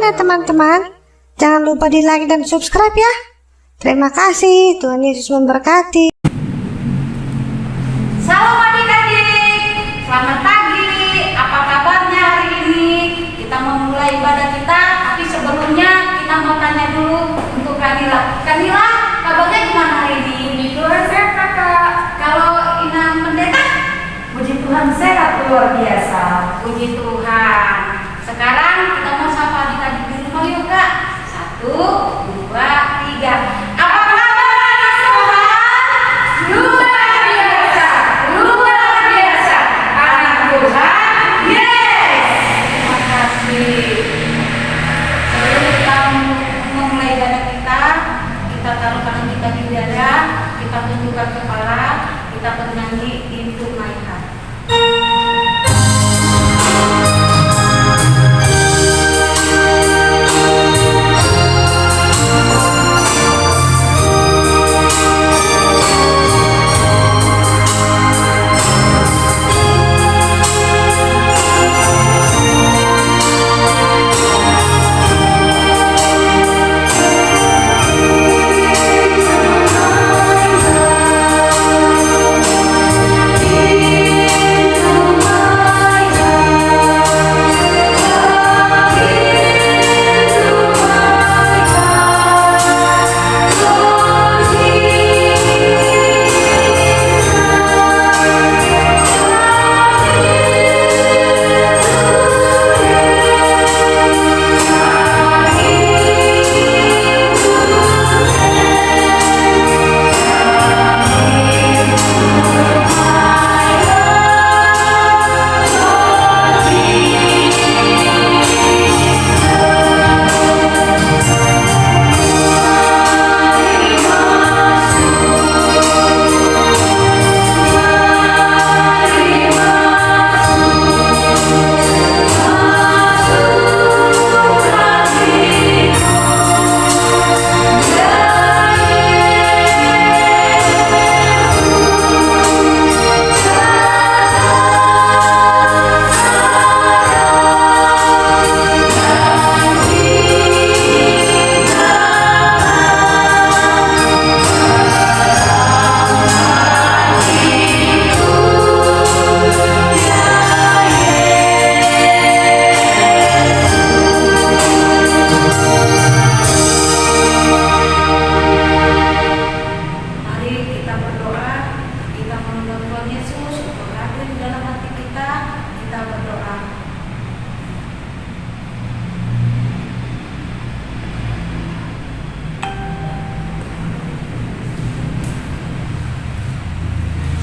Bagaimana teman-teman? Jangan lupa di like dan subscribe ya. Terima kasih, Tuhan Yesus memberkati. Salam adik-adik, selamat pagi. Apa kabarnya hari ini? Kita mau mulai ibadah kita, tapi sebelumnya kita mau tanya dulu untuk Kanila. Kanila, kabarnya gimana hari ini? Puji Tuhan sehat kakak. Kalau Ina pendeta? Puji Tuhan sehat luar biasa. Puji Tuhan. Sekarang kita mau sapa adik-adik di rumah yuk kak. 1, 2, 3. Apa kabar anak Tuhan? Luar biasa, luar biasa. Anak Tuhan, yes. Terima kasih. Sebelum kita memulai ibadah kita taruh tangan kita di dada, kita tundukkan kepala, kita bernyanyi Into My Heart.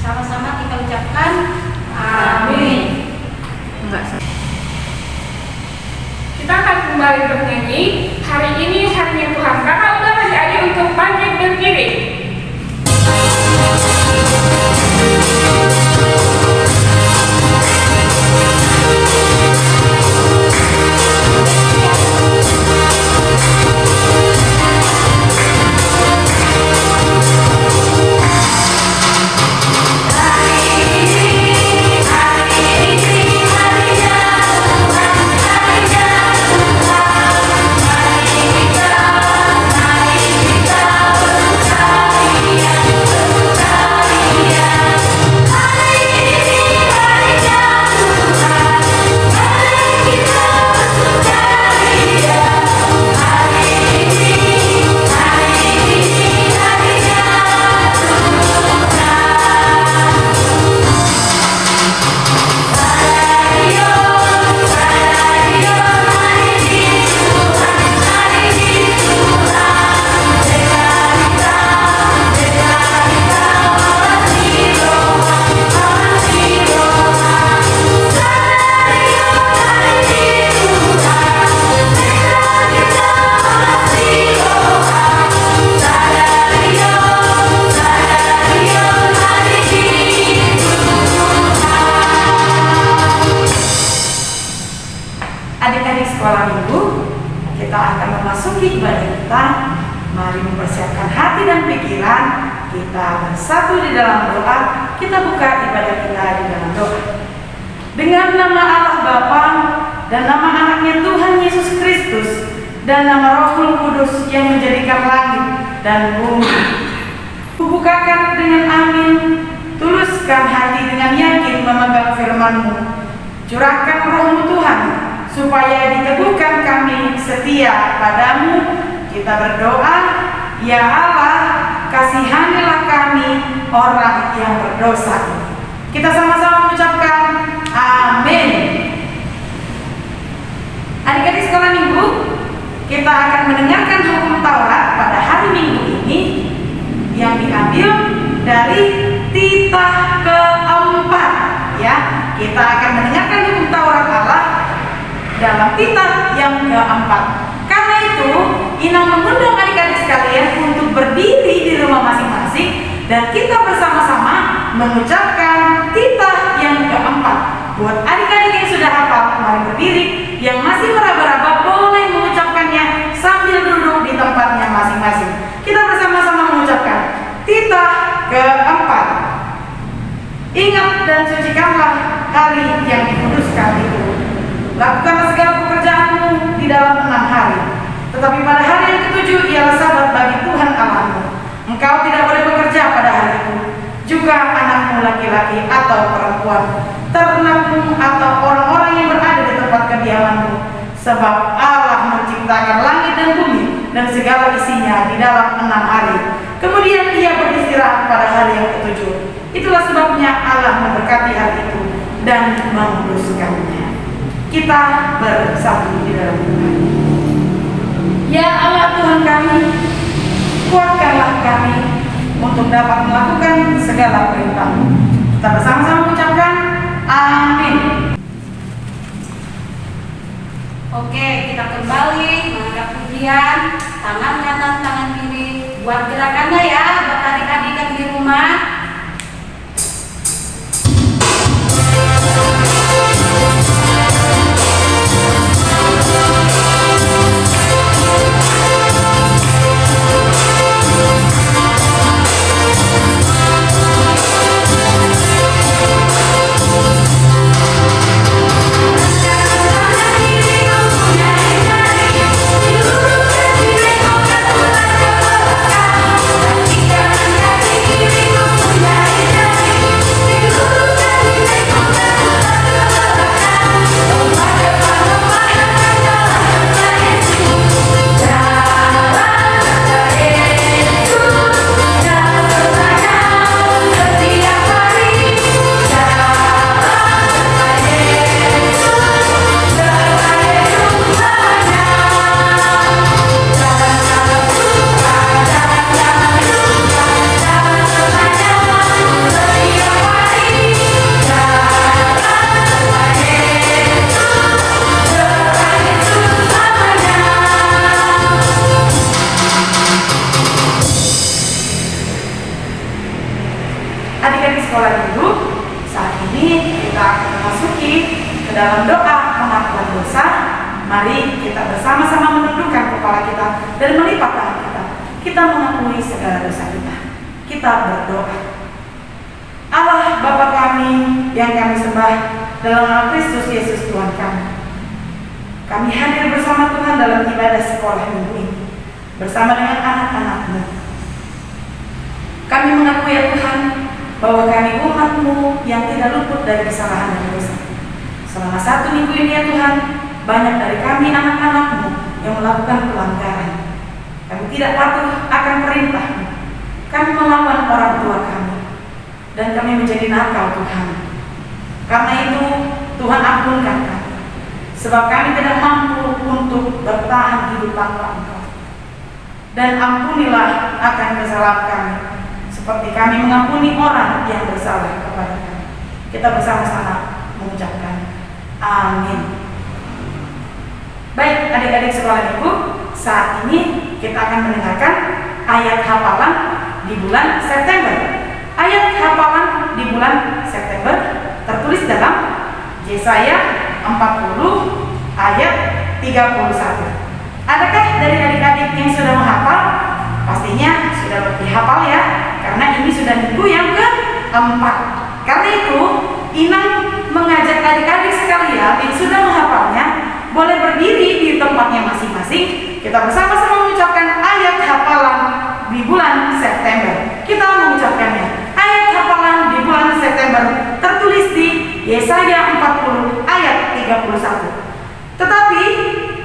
Sama-sama kita ucapkan amin. Kita akan kembali bernyanyi. Hari ini harinya Tuhan. Kakak undang adik-adik untuk bangkit berdiri. Adik-adik sekolah minggu, kita akan memasuki ibadah kita. Mari mempersiapkan hati dan pikiran kita bersatu di dalam doa. Kita buka ibadah kita di dalam doa. Dengan nama Allah Bapa dan nama anaknya Tuhan Yesus Kristus, dan nama Rohul Kudus yang menjadikan langit dan bumi. Kubukakan dengan amin, tuluskan hati dengan yakin memegang firman-Mu. Curahkan Roh-Mu Tuhan, supaya diteguhkan kami setia padamu. Kita berdoa, ya Allah, kasihanilah kami orang yang berdosa. Kita sama-sama mengucapkan amin. Adik-adik sekolah minggu, kita akan mendengarkan hukum Taurat pada hari Minggu ini yang diambil dari titah keempat, ya. Kita akan mendengarkan hukum Taurat Allah dalam titah yang keempat. Karena itu, Inang mengundang adik-adik sekalian untuk berdiri di rumah masing-masing dan kita bersama-sama mengucapkan titah yang keempat. Buat adik-adik yang sudah hafal, mari berdiri. Yang masih meraba-raba boleh mengucapkannya sambil duduk di tempatnya masing-masing. Kita bersama-sama mengucapkan titah keempat. Ingat dan sucikanlah hari yang dikuduskan itu. Lakukanlah segala pekerjaanmu di dalam 6 hari. Tetapi pada hari yang ketujuh ialah Sabat bagi Tuhan Allahmu. Engkau tidak boleh bekerja pada hari itu. Juga anakmu laki-laki atau perempuan, ternakmu atau orang-orang yang berada di tempat kediamanmu. Sebab Allah menciptakan langit dan bumi dan segala isinya di dalam 6 hari. Kemudian Ia beristirahat pada hari yang ketujuh. Itulah sebabnya Allah memberkati hari itu dan menguduskannya. Kita bersatu di dalam Tuhan. Ya Allah Tuhan kami, kuatkanlah kami untuk dapat melakukan segala perintah-Mu. Kita bersama-sama mengucapkan amin. Oke, kita kembali mengangkat pujian, tangan kanan, tangan kiri. Buat gerakannya ya, buat adik-adik yang di rumah. Adik-adik sekolah minggu, saat ini kita akan memasuki ke dalam doa pengakuan dosa. Mari kita bersama-sama menundukkan kepala kita dan melipat tangan kita. Kita mengakui segala dosa kita. Kita berdoa. Allah Bapa kami yang kami sembah dalam nama Kristus Yesus Tuhan kami. Kami hadir bersama Tuhan dalam ibadah sekolah minggu ini bersama dengan anak-anak-Mu. Kami mengakui ya Tuhan bahwa kami umat-Mu yang tidak luput dari kesalahan dan dosa. Selama 1 minggu ini ya Tuhan, banyak dari kami anak-anak-Mu yang melakukan pelanggaran. Kami tidak patuh akan perintah-Mu. Kami melawan orang tua kami dan kami menjadi nakal Tuhan. Karena itu Tuhan ampunkan kami, sebab kami tidak mampu untuk bertahan hidup tanpa Engkau. Dan ampunilah akan kesalahan kami, seperti kami mengampuni orang yang bersalah kepada kami. Kita bersama-sama mengucapkan amin. Baik adik-adik sekolah minggu, saat ini kita akan mendengarkan ayat hafalan di bulan September. Ayat hafalan di bulan September tertulis dalam Yesaya 40 ayat 31. Adakah dari adik-adik yang sudah menghafal? Pastinya sudah lebih hafal ya, karena ini sudah minggu yang keempat. Karena itu, Inang mengajak adik-adik sekalian yang sudah menghafalnya boleh berdiri di tempatnya masing-masing. kita bersama-sama mengucapkan ayat hafalan di bulan September. Kita mengucapkannya. Ayat hafalan di bulan September tertulis di Yesaya 40 ayat 31. Tetapi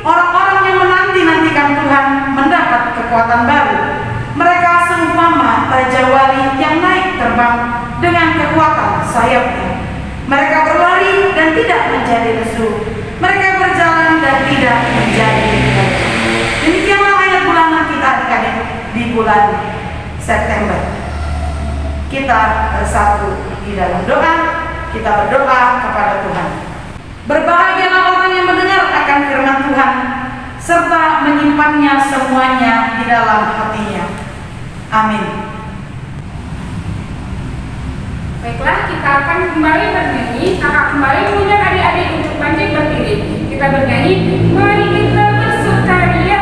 orang-orang yang menanti-nantikan Tuhan mendapat kekuatan baru. Mereka seumpama raja wali yang naik terbang dengan kekuatan sayapnya. Mereka berlari dan tidak menjadi lesu. Mereka berjalan dan tidak menjadi lesu. Demikianlah ayat bulanan kita adik-adik di bulan September. Kita bersatu di dalam doa. Kita berdoa kepada Tuhan. Berbahagialah orang yang mendengar akan firman Tuhan serta menyimpannya semuanya di dalam hatinya. Amin. Baiklah, kita akan kembali bernyanyi. Kakak kembali mengundang adik-adik untuk bangkit berdiri. Kita bernyanyi, mari kita bersukaria.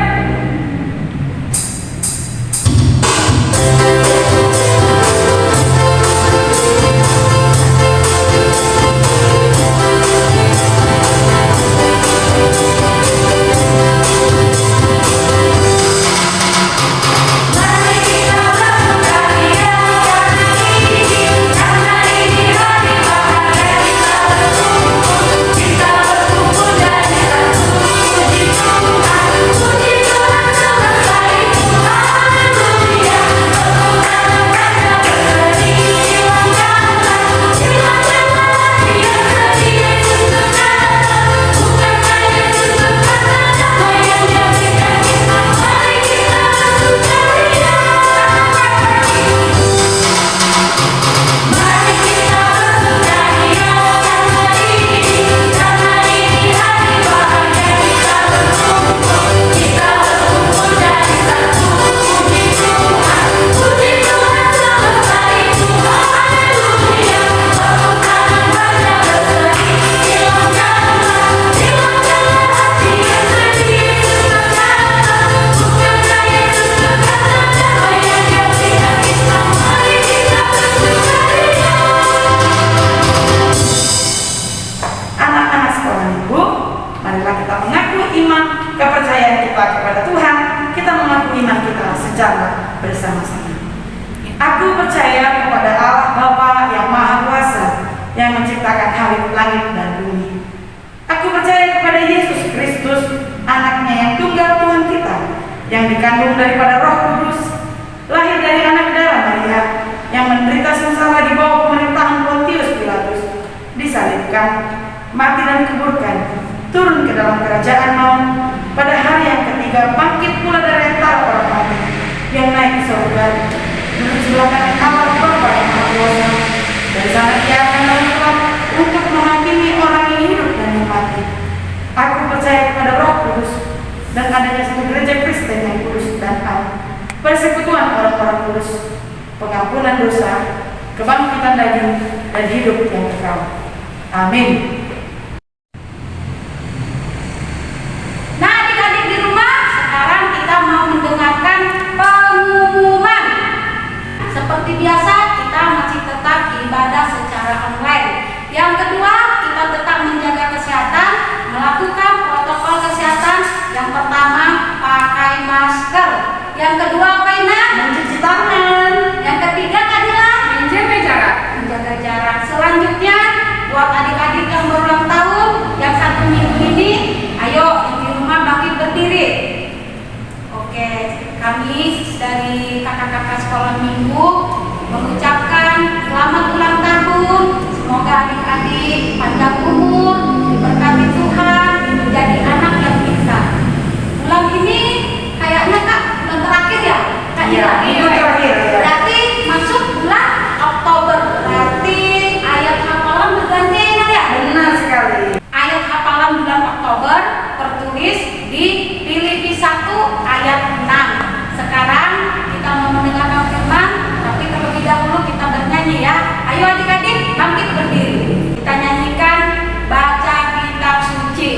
Aku percaya kepada Allah Bapa yang Maha Kuasa, yang menciptakan langit dan bumi. Aku percaya kepada Yesus Kristus, anaknya yang tunggal Tuhan kita, yang dikandung daripada Roh Kudus, lahir dari anak darah Maria, yang menderita sengsara di bawah pemerintahan Pontius Pilatus, disalibkan, mati dan dikuburkan, turun ke dalam kerajaan maut, pada hari yang ketiga bangkit pula dari antara orang mati, yang naik ke surga, duduk sebelah kanan Allah Bapa yang Maha Kuasa. Dari sana Ia akan datang untuk menghakimi orang yang hidup dan yang mati. Aku percaya kepada Roh Kudus dan adanya satu gereja Kristen yang kudus dan am, persekutuan orang-orang kudus, pengampunan dosa, kebangkitan daging, dan hidup yang kekal. Amin. Nah, adik-adik di rumah, sekarang kita mau mendengarkan pengumuman. Seperti biasa, kita masih tetap ibadah secara online. Yang kedua, kita tetap menjaga kesehatan, melakukan protokol kesehatan. Yang pertama, pakai masker. Yang kedua, apa Ina? Mencuci tangan. Yang ketiga, Kadila? Menjaga jarak. Menjaga jarak. Selanjutnya, buat adik-adik yang berulang tahun, yang 1 minggu ini, ayo yang di rumah bangkit berdiri. Oke, kami dari kakak-kakak sekolah minggu mengucapkan selamat ulang tahun. Semoga adik-adik panjang umur, diberkati Tuhan, menjadi anak yang pintar. Bulan ini kayaknya Kak, bulan terakhir ya? Kak Iya, itu terakhir. Berarti masuk bulan Oktober. Berarti ayat hafalan bergantian ya? Benar sekali. Ayat hafalan bulan Oktober tertulis di Filipi 1 ayat 6. Sekarang kita mau mendengarkan firman, tapi terlebih dahulu kita bernyanyi ya. Ayo adik-adik bangkit berdiri. Kita nyanyikan baca kitab suci.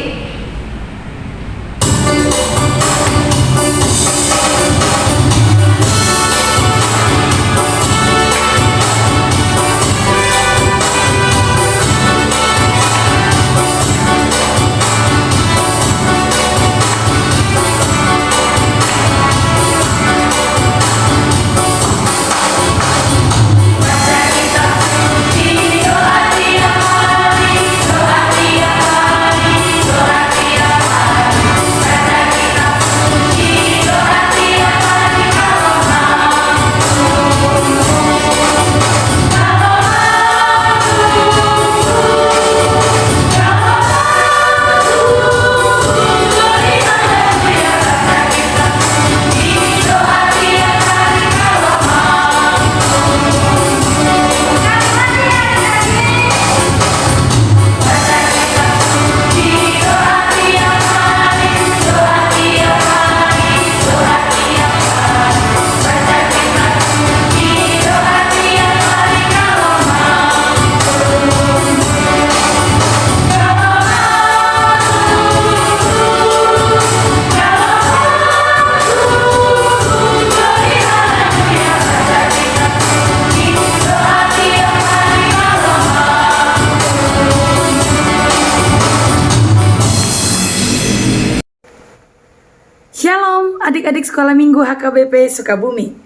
adik-adik sekolah minggu HKBP Sukabumi.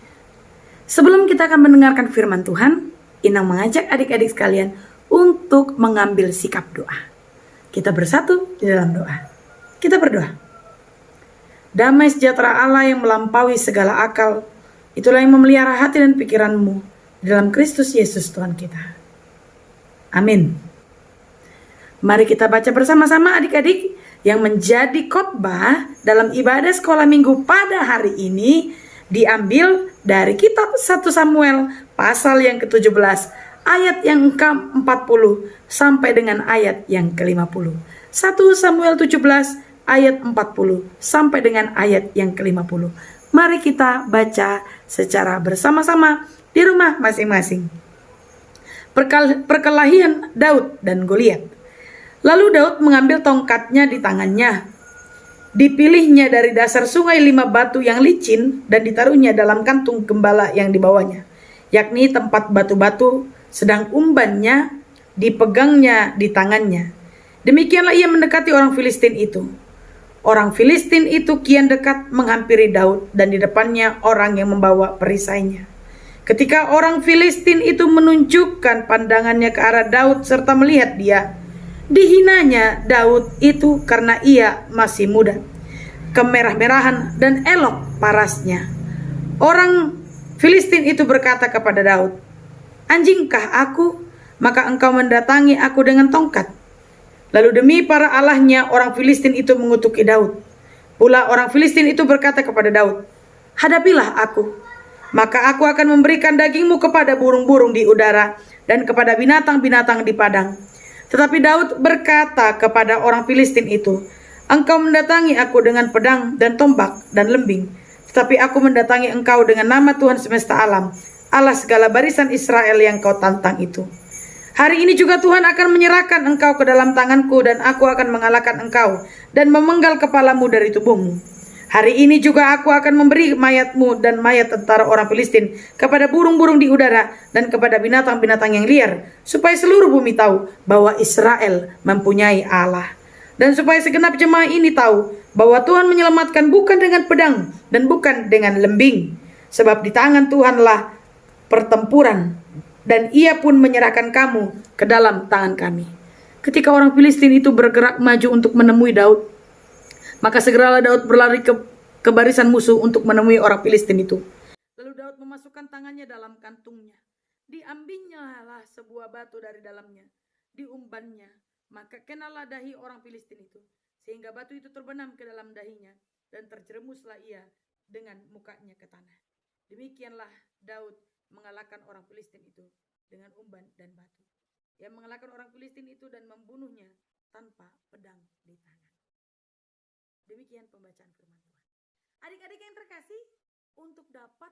Sebelum kita akan mendengarkan firman Tuhan, Inang mengajak adik-adik sekalian untuk mengambil sikap doa. Kita bersatu di dalam doa. Kita berdoa. Damai sejahtera Allah yang melampaui segala akal, itulah yang memelihara hati dan pikiranmu di dalam Kristus Yesus Tuhan kita. Amin. Mari kita baca bersama-sama adik-adik yang menjadi khotbah dalam ibadah sekolah minggu pada hari ini diambil dari kitab 1 Samuel pasal yang ke-17 ayat yang ke-40 sampai dengan ayat yang ke-50. 1 Samuel 17 ayat 40 sampai dengan ayat yang ke-50. Mari kita baca secara bersama-sama di rumah masing-masing. Perkelahian Daud dan Goliat. Lalu Daud mengambil tongkatnya di tangannya. Dipilihnya dari dasar sungai 5 batu yang licin dan ditaruhnya dalam kantung gembala yang dibawanya, yakni tempat batu-batu, sedang umbannya dipegangnya di tangannya. Demikianlah ia mendekati orang Filistin itu. Orang Filistin itu kian dekat menghampiri Daud dan di depannya orang yang membawa perisainya. Ketika orang Filistin itu menunjukkan pandangannya ke arah Daud serta melihat dia, dihinanya Daud itu karena ia masih muda, kemerah-merahan dan elok parasnya. Orang Filistin itu berkata kepada Daud, "Anjingkah aku, maka engkau mendatangi aku dengan tongkat?" Lalu demi para allahnya orang Filistin itu mengutuki Daud. Pula orang Filistin itu berkata kepada Daud, "Hadapilah aku, maka aku akan memberikan dagingmu kepada burung-burung di udara dan kepada binatang-binatang di padang." Tetapi Daud berkata kepada orang Filistin itu, "Engkau mendatangi aku dengan pedang dan tombak dan lembing, tetapi aku mendatangi engkau dengan nama Tuhan semesta alam, Allah segala barisan Israel yang kau tantang itu. Hari ini juga Tuhan akan menyerahkan engkau ke dalam tanganku dan aku akan mengalahkan engkau dan memenggal kepalamu dari tubuhmu. Hari ini juga aku akan memberi mayatmu dan mayat tentara orang Filistin kepada burung-burung di udara dan kepada binatang-binatang yang liar, supaya seluruh bumi tahu bahwa Israel mempunyai Allah. Dan supaya segenap jemaah ini tahu bahwa Tuhan menyelamatkan bukan dengan pedang dan bukan dengan lembing, sebab di tangan Tuhanlah pertempuran, dan ia pun menyerahkan kamu ke dalam tangan kami." Ketika orang Filistin itu bergerak maju untuk menemui Daud, maka segeralah Daud berlari ke barisan musuh untuk menemui orang Filistin itu. Lalu Daud memasukkan tangannya dalam kantungnya. Diambilnya lah sebuah batu dari dalamnya, diumbannya, maka kenalah dahi orang Filistin itu, sehingga batu itu terbenam ke dalam dahinya, dan terjerumuslah ia dengan mukanya ke tanah. Demikianlah Daud mengalahkan orang Filistin itu dengan umban dan batu. Ia mengalahkan orang Filistin itu dan membunuhnya tanpa pedang di tangan. Demikian pembacaan firman Tuhan. Adik-adik yang terkasih, untuk dapat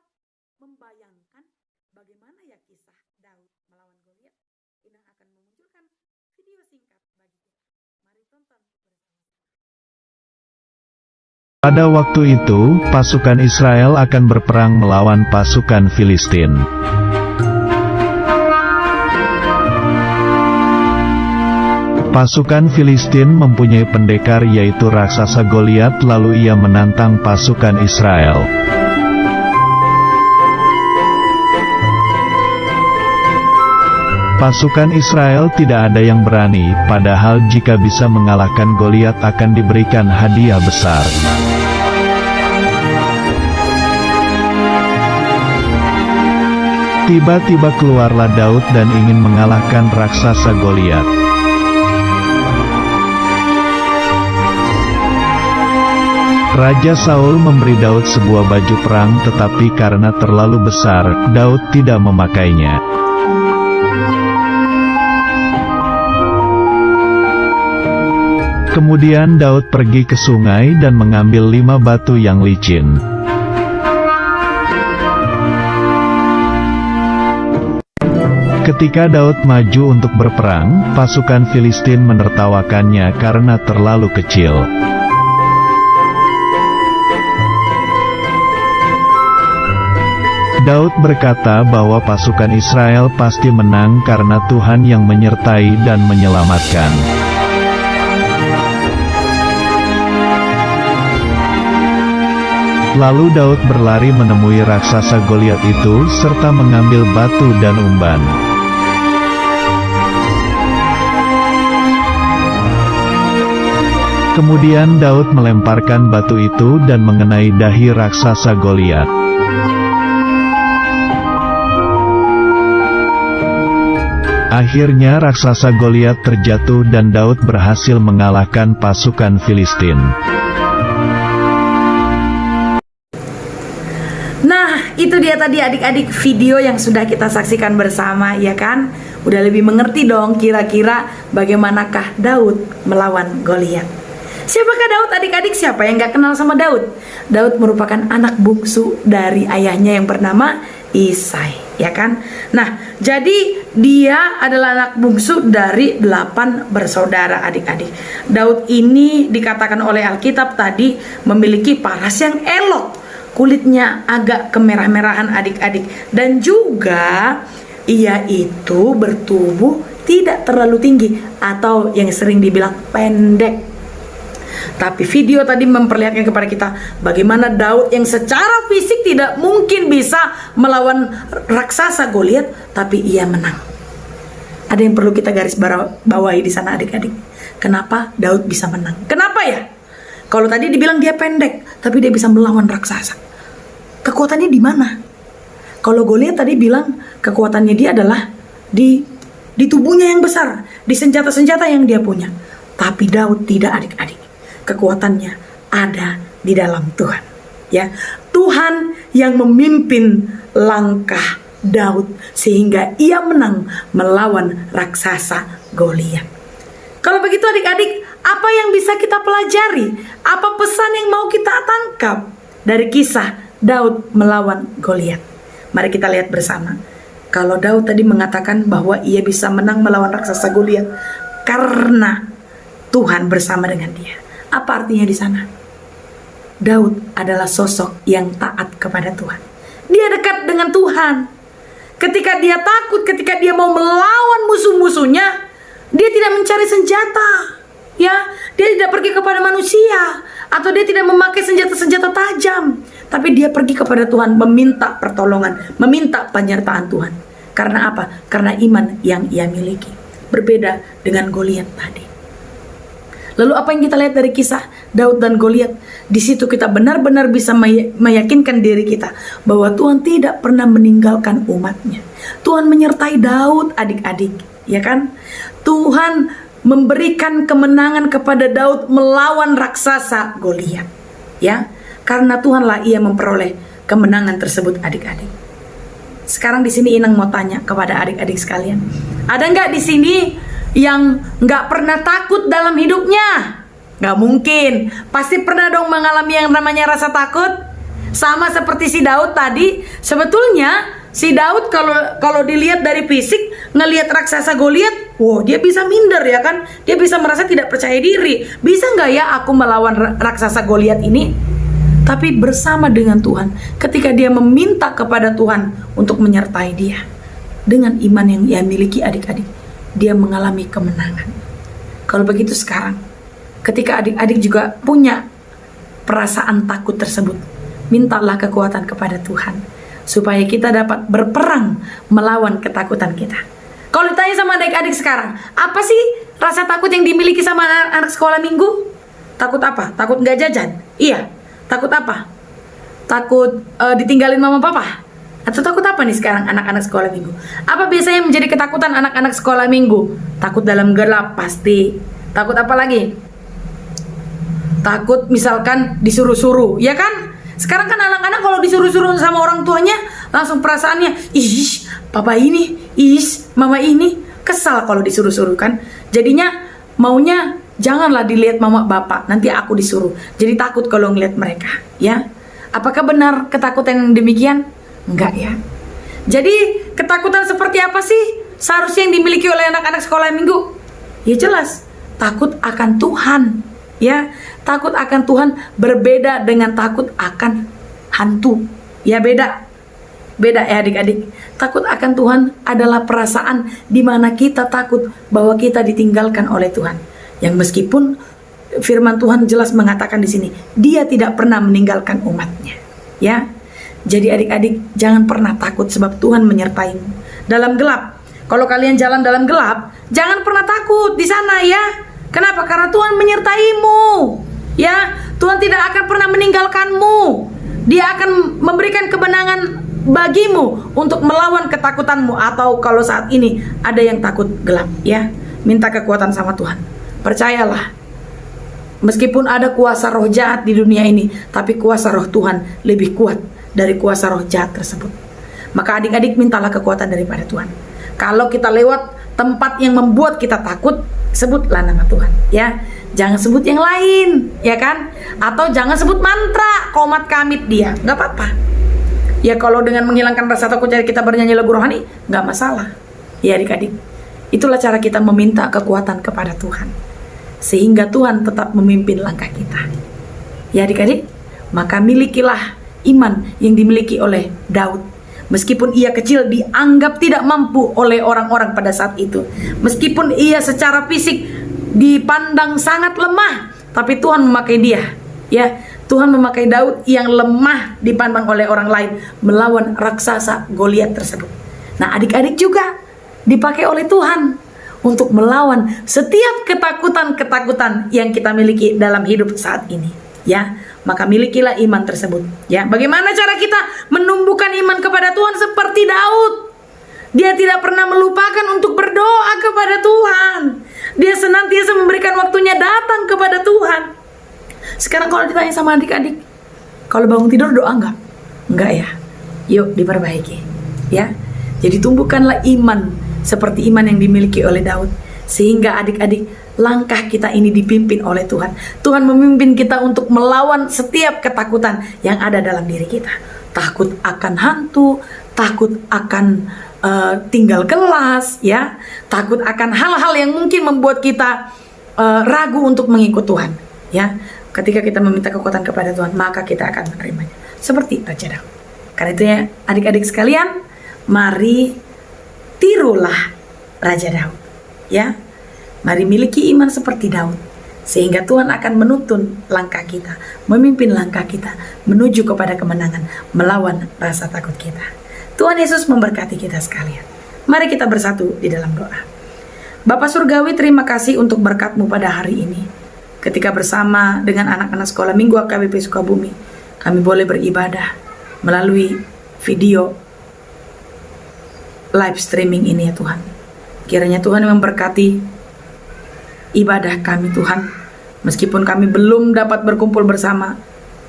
membayangkan bagaimana ya kisah Daud melawan Goliat, Inang akan memunculkan video singkat bagi kita. Mari tonton bersama. Pada waktu itu, pasukan Israel akan berperang melawan pasukan Filistin. Pasukan Filistin mempunyai pendekar yaitu raksasa Goliat, lalu ia menantang pasukan Israel. Pasukan Israel tidak ada yang berani, padahal jika bisa mengalahkan Goliat akan diberikan hadiah besar. Tiba-tiba keluarlah Daud dan ingin mengalahkan raksasa Goliat. Raja Saul memberi Daud sebuah baju perang, tetapi karena terlalu besar, Daud tidak memakainya. Kemudian Daud pergi ke sungai dan mengambil 5 batu yang licin. Ketika Daud maju untuk berperang, pasukan Filistin menertawakannya karena terlalu kecil. Daud berkata bahwa pasukan Israel pasti menang karena Tuhan yang menyertai dan menyelamatkan. Lalu Daud berlari menemui raksasa Goliat itu serta mengambil batu dan umban. Kemudian Daud melemparkan batu itu dan mengenai dahi raksasa Goliat. Akhirnya raksasa Goliat terjatuh dan Daud berhasil mengalahkan pasukan Filistin. Nah, itu dia tadi adik-adik video yang sudah kita saksikan bersama, ya kan? Udah lebih mengerti dong kira-kira bagaimanakah Daud melawan Goliat. Siapakah Daud adik-adik? Siapa yang gak kenal sama Daud? Daud merupakan anak bungsu dari ayahnya yang bernama Isai, ya kan? Nah, jadi dia adalah anak bungsu dari 8 bersaudara adik-adik. Daud ini dikatakan oleh Alkitab tadi memiliki paras yang elok. Kulitnya agak kemerah-merahan adik-adik. Dan juga ia itu bertubuh tidak terlalu tinggi atau yang sering dibilang pendek. Tapi video tadi memperlihatkan kepada kita bagaimana Daud yang secara fisik tidak mungkin bisa melawan raksasa Goliat, tapi ia menang. Ada yang perlu kita garis bawahi di sana adik-adik. Kenapa Daud bisa menang? Kenapa ya? Kalau tadi dibilang dia pendek, tapi dia bisa melawan raksasa. Kekuatannya di mana? Kalau Goliat tadi bilang kekuatannya dia adalah di tubuhnya yang besar, di senjata-senjata yang dia punya. Tapi Daud tidak adik-adik. Kekuatannya ada di dalam Tuhan, ya. Tuhan yang memimpin langkah Daud sehingga ia menang melawan raksasa Goliat. Kalau begitu adik-adik, apa yang bisa kita pelajari? Apa pesan yang mau kita tangkap dari kisah Daud melawan Goliat? Mari kita lihat bersama. Kalau Daud tadi mengatakan bahwa ia bisa menang melawan raksasa Goliat karena Tuhan bersama dengan dia. Apa artinya di sana? Daud adalah sosok yang taat kepada Tuhan. Dia dekat dengan Tuhan. Ketika dia takut, ketika dia mau melawan musuh-musuhnya, dia tidak mencari senjata, ya. Dia tidak pergi kepada manusia atau dia tidak memakai senjata-senjata tajam, tapi dia pergi kepada Tuhan meminta pertolongan, meminta penyertaan Tuhan. Karena apa? Karena iman yang ia miliki. Berbeda dengan Goliat tadi. Lalu apa yang kita lihat dari kisah Daud dan Goliat? Di situ kita benar-benar bisa meyakinkan diri kita bahwa Tuhan tidak pernah meninggalkan umatnya. Tuhan menyertai Daud adik-adik, ya kan? Tuhan memberikan kemenangan kepada Daud melawan raksasa Goliat, ya. Karena Tuhanlah ia memperoleh kemenangan tersebut adik-adik. Sekarang di sini Inang mau tanya kepada adik-adik sekalian, ada nggak di sini yang nggak pernah takut dalam hidupnya? Nggak mungkin, pasti pernah dong mengalami yang namanya rasa takut. Sama seperti si Daud tadi. Sebetulnya si Daud kalau dilihat dari fisik, ngelihat raksasa Goliat, wow, dia bisa minder, ya kan? Dia bisa merasa tidak percaya diri. Bisa nggak ya aku melawan raksasa Goliat ini? Tapi bersama dengan Tuhan, ketika dia meminta kepada Tuhan untuk menyertai dia, dengan iman yang ia miliki adik-adik, dia mengalami kemenangan. Kalau begitu sekarang, ketika adik-adik juga punya perasaan takut tersebut, mintalah kekuatan kepada Tuhan supaya kita dapat berperang melawan ketakutan kita. Kalau ditanya sama adik-adik sekarang, apa sih rasa takut yang dimiliki sama anak sekolah minggu? Takut apa? Takut nggak jajan? Iya. Takut apa? Takut ditinggalin mama papa? Atau takut apa nih sekarang anak-anak sekolah minggu? Apa biasanya menjadi ketakutan anak-anak sekolah minggu? Takut dalam gelap pasti. Takut apa lagi? Takut misalkan disuruh-suruh, ya kan? Sekarang kan anak-anak kalau disuruh-suruh sama orang tuanya, langsung perasaannya, ih, papa ini, ih, mama ini. Kesal kalau disuruh-suruh kan. Jadinya maunya janganlah dilihat mama bapak, nanti aku disuruh. Jadi takut kalau ngeliat mereka, ya. Apakah benar ketakutan yang demikian? Enggak ya. Jadi ketakutan seperti apa sih seharusnya yang dimiliki oleh anak-anak sekolah minggu? Ya jelas, takut akan Tuhan, ya. Takut akan Tuhan berbeda dengan takut akan hantu. Ya beda ya adik-adik. Takut akan Tuhan adalah perasaan di mana kita takut bahwa kita ditinggalkan oleh Tuhan. Yang meskipun firman Tuhan jelas mengatakan di sini, Dia tidak pernah meninggalkan umatnya. Ya, jadi adik-adik jangan pernah takut sebab Tuhan menyertaimu dalam gelap. Kalau kalian jalan dalam gelap, jangan pernah takut di sana ya. Kenapa? Karena Tuhan menyertaimu. Ya, Tuhan tidak akan pernah meninggalkanmu. Dia akan memberikan kemenangan bagimu untuk melawan ketakutanmu. Atau kalau saat ini ada yang takut gelap, ya, minta kekuatan sama Tuhan. Percayalah, meskipun ada kuasa roh jahat di dunia ini, tapi kuasa roh Tuhan lebih kuat dari kuasa roh jahat tersebut. Maka adik-adik mintalah kekuatan daripada Tuhan. Kalau kita lewat tempat yang membuat kita takut, sebutlah nama Tuhan, ya. Jangan sebut yang lain, ya kan? Atau jangan sebut mantra, komat kamit dia, nggak apa-apa. Ya kalau dengan menghilangkan rasa takut jadi kita bernyanyi lagu rohani, nggak masalah. Ya adik-adik, itulah cara kita meminta kekuatan kepada Tuhan, sehingga Tuhan tetap memimpin langkah kita. Ya adik-adik, maka milikilah iman yang dimiliki oleh Daud. Meskipun ia kecil, dianggap tidak mampu oleh orang-orang pada saat itu. Meskipun ia secara fisik dipandang sangat lemah, tapi Tuhan memakai dia. Ya, Tuhan memakai Daud yang lemah dipandang oleh orang lain melawan raksasa Goliat tersebut. Nah, adik-adik juga dipakai oleh Tuhan untuk melawan setiap ketakutan-ketakutan yang kita miliki dalam hidup saat ini. Ya, maka milikilah iman tersebut. Ya, bagaimana cara kita menumbuhkan iman kepada Tuhan seperti Daud? Dia tidak pernah melupakan untuk berdoa kepada Tuhan. Dia senantiasa memberikan waktunya datang kepada Tuhan. Sekarang kalau ditanya sama adik-adik, kalau bangun tidur doa enggak? Enggak ya? Yuk diperbaiki. Ya, jadi tumbuhkanlah iman seperti iman yang dimiliki oleh Daud, sehingga adik-adik langkah kita ini dipimpin oleh Tuhan. Tuhan memimpin kita untuk melawan setiap ketakutan yang ada dalam diri kita. Takut akan hantu, takut akan tinggal kelas, ya, takut akan hal-hal yang mungkin membuat kita ragu untuk mengikut Tuhan. Ya, ketika kita meminta kekuatan kepada Tuhan, maka kita akan menerimanya. Seperti Raja Daud. Karena itu ya, adik-adik sekalian, mari tirulah Raja Daud. Ya, mari miliki iman seperti Daud, sehingga Tuhan akan menuntun langkah kita, memimpin langkah kita menuju kepada kemenangan, melawan rasa takut kita. Tuhan Yesus memberkati kita sekalian. Mari kita bersatu di dalam doa. Bapa Surgawi, terima kasih untuk berkat-Mu pada hari ini. Ketika bersama dengan anak-anak sekolah minggu AKBP Sukabumi, kami boleh beribadah melalui video live streaming ini ya Tuhan. Kiranya Tuhan memberkati ibadah kami Tuhan, meskipun kami belum dapat berkumpul bersama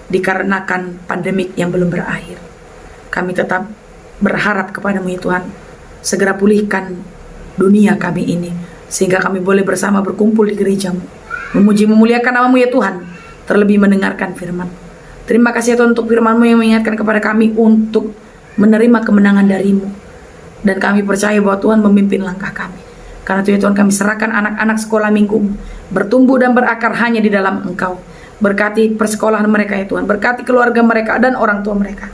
dikarenakan pandemik yang belum berakhir. Kami tetap berharap kepadamu ya Tuhan, segera pulihkan dunia kami ini, sehingga kami boleh bersama berkumpul di gereja-Mu, memuji memuliakan nama-Mu ya Tuhan, terlebih mendengarkan firman. Terima kasih ya Tuhan untuk firman-Mu yang mengingatkan kepada kami untuk menerima kemenangan dari-Mu, dan kami percaya bahwa Tuhan memimpin langkah kami. Karena itu ya Tuhan, kami serahkan anak-anak sekolah minggu bertumbuh dan berakar hanya di dalam Engkau. Berkati persekolahan mereka ya Tuhan, berkati keluarga mereka dan orang tua mereka.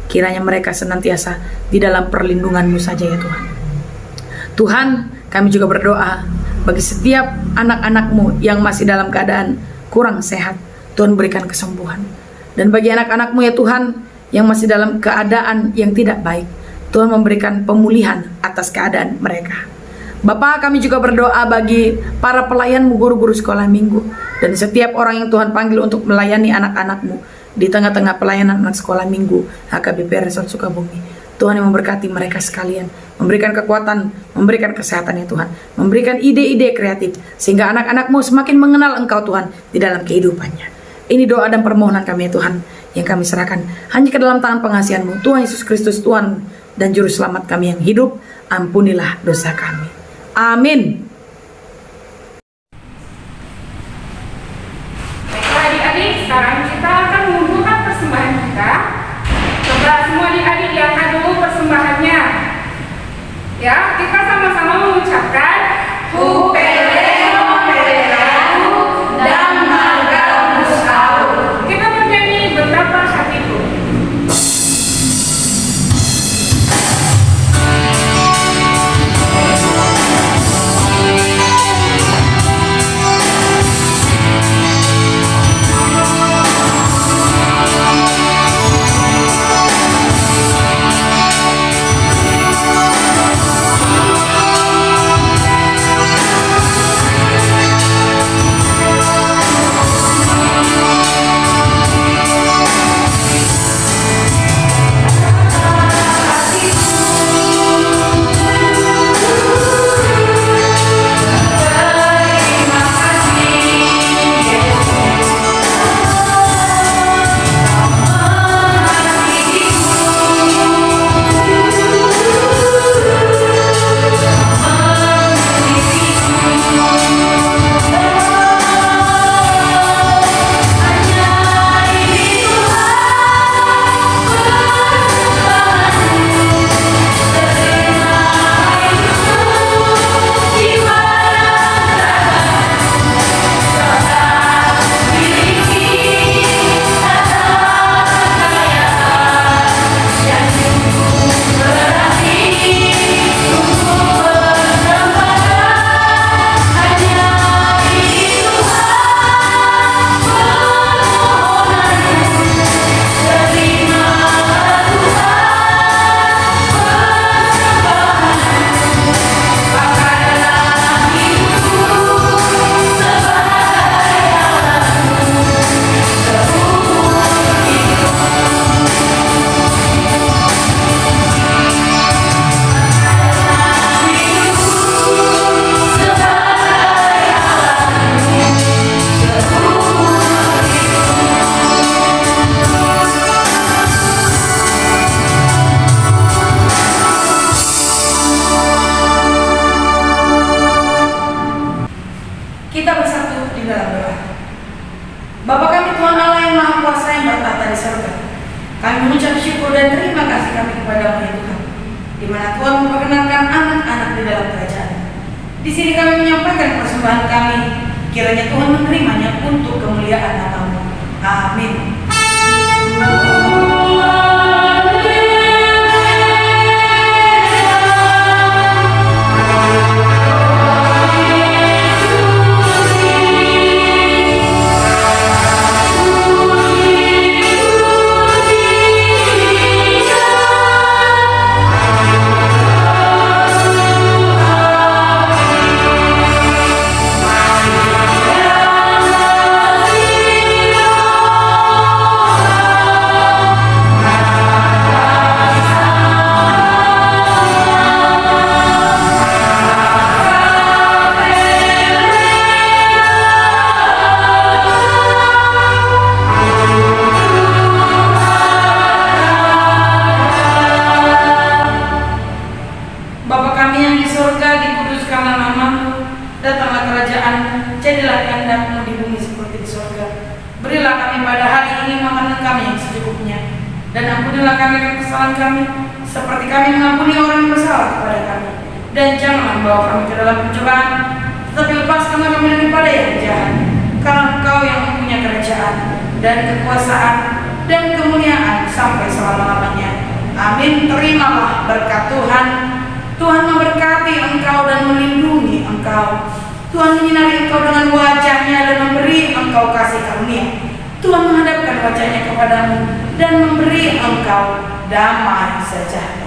Kiranya mereka senantiasa di dalam perlindungan-Mu saja ya Tuhan. Tuhan, kami juga berdoa bagi setiap anak-anak-Mu yang masih dalam keadaan kurang sehat, Tuhan berikan kesembuhan. Dan bagi anak-anak-Mu ya Tuhan yang masih dalam keadaan yang tidak baik, Tuhan memberikan pemulihan atas keadaan mereka. Bapa, kami juga berdoa bagi para pelayan-Mu, guru-guru sekolah minggu, dan setiap orang yang Tuhan panggil untuk melayani anak-anak-Mu di tengah-tengah pelayanan anak sekolah minggu HKBP Resort Sukabumi. Tuhan yang memberkati mereka sekalian, memberikan kekuatan, memberikan kesehatan ya Tuhan, memberikan ide-ide kreatif, sehingga anak-anak-Mu semakin mengenal Engkau Tuhan di dalam kehidupannya. Ini doa dan permohonan kami ya Tuhan, yang kami serahkan hanya ke dalam tangan pengasihan-Mu, Tuhan Yesus Kristus, Tuhan dan Juru Selamat kami yang hidup. Ampunilah dosa kami. Amin. Baiklah adik-adik, sekarang kita akan mengumpulkan persembahan kita. Coba semua adik-adik lihatkan dulu persembahannya. Ya, kita sama-sama mengucapkan Hupeleo Peleu dan Margamus Au. Kita bernyanyi betapa hatiku. di mana Tuhan memperkenalkan anak-anak di dalam kerajaan. Di sini kami menyampaikan persembahan kami, kiranya Tuhan menerimanya untuk kemuliaan nama-Mu. Amin. Bapa kami yang di surga, dikuduskanlah nama-Mu, datanglah kerajaan-Mu, jadilah kehendak-Mu di bumi seperti di surga. Berilah kami pada hari ini makanan kami yang secukupnya, dan ampunilah kami akan kesalahan kami, seperti kami mengampuni orang yang bersalah kepada kami. Dan janganlah membawa kami ke dalam pencobaan, tetapi lepaskanlah kami daripada yang jahat. Karena Engkau yang mempunyai kerajaan, dan kekuasaan, dan kemuliaan sampai selama-lamanya. Amin. Terimalah berkat Tuhan. Tuhan memberkati engkau dan melindungi engkau. Tuhan menyinari engkau dengan wajah-Nya dan memberi engkau kasih karunia. Tuhan menghadapkan wajah-Nya kepadamu dan memberi engkau damai sejahtera.